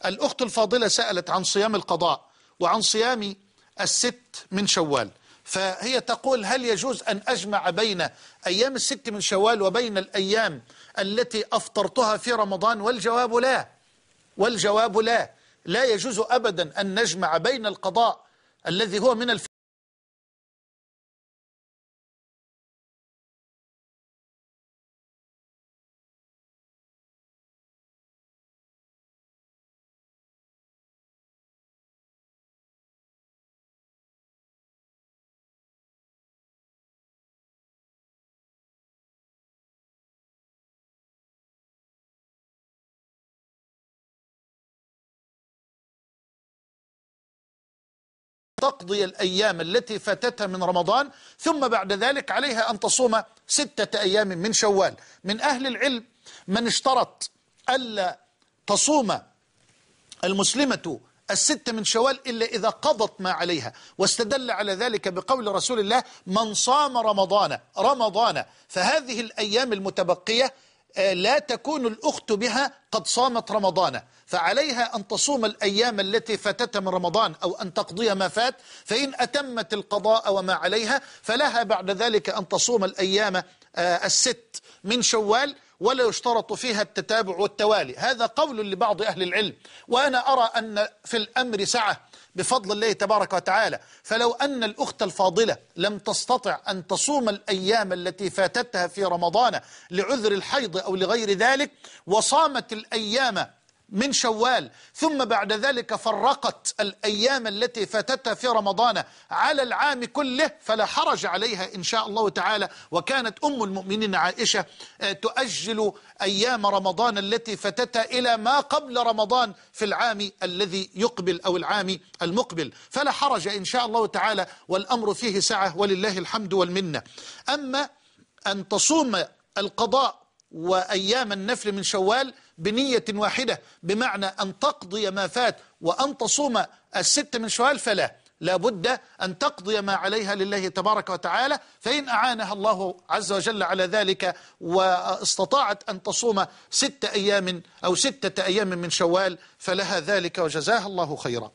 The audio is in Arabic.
الأخت الفاضلة سألت عن صيام القضاء وعن صيام الست من شوال، فهي تقول: هل يجوز أن أجمع بين أيام الست من شوال وبين الأيام التي أفطرتها في رمضان؟ والجواب لا، والجواب لا، لا يجوز أبدا أن نجمع بين القضاء الذي هو من تقضي الأيام التي فاتتها من رمضان، ثم بعد ذلك عليها أن تصوم 6 أيام من شوال. من أهل العلم من اشترط ألا تصوم المسلمة 6 من شوال إلا إذا قضت ما عليها، واستدل على ذلك بقول رسول الله: من صام رمضان فهذه الأيام المتبقية لا تكون الأخت بها قد صامت رمضان، فعليها أن تصوم الأيام التي فاتتها من رمضان أو أن تقضي ما فات، فإن أتمت القضاء وما عليها فلها بعد ذلك أن تصوم الأيام 6 من شوال، ولا يشترط فيها التتابع والتوالي. هذا قول لبعض أهل العلم، وأنا أرى أن في الأمر سعة بفضل الله تبارك وتعالى. فلو أن الأخت الفاضلة لم تستطع أن تصوم الأيام التي فاتتها في رمضان لعذر الحيض أو لغير ذلك، وصامت الأيام من شوال ثم بعد ذلك فرقت الأيام التي فاتتها في رمضان على العام كله، فلا حرج عليها إن شاء الله تعالى. وكانت أم المؤمنين عائشة تؤجل أيام رمضان التي فاتتها إلى ما قبل رمضان في العام الذي يقبل أو العام المقبل، فلا حرج إن شاء الله تعالى، والأمر فيه سعة ولله الحمد والمنة. أما أن تصوم القضاء وأيام النفل من شوال بنية واحدة، بمعنى أن تقضي ما فات وأن تصوم 6 من شوال، فلا، لابد أن تقضي ما عليها لله تبارك وتعالى. فإن أعانها الله عز وجل على ذلك واستطاعت أن تصوم 6 أيام أو 6 أيام من شوال فلها ذلك، وجزاها الله خيرا.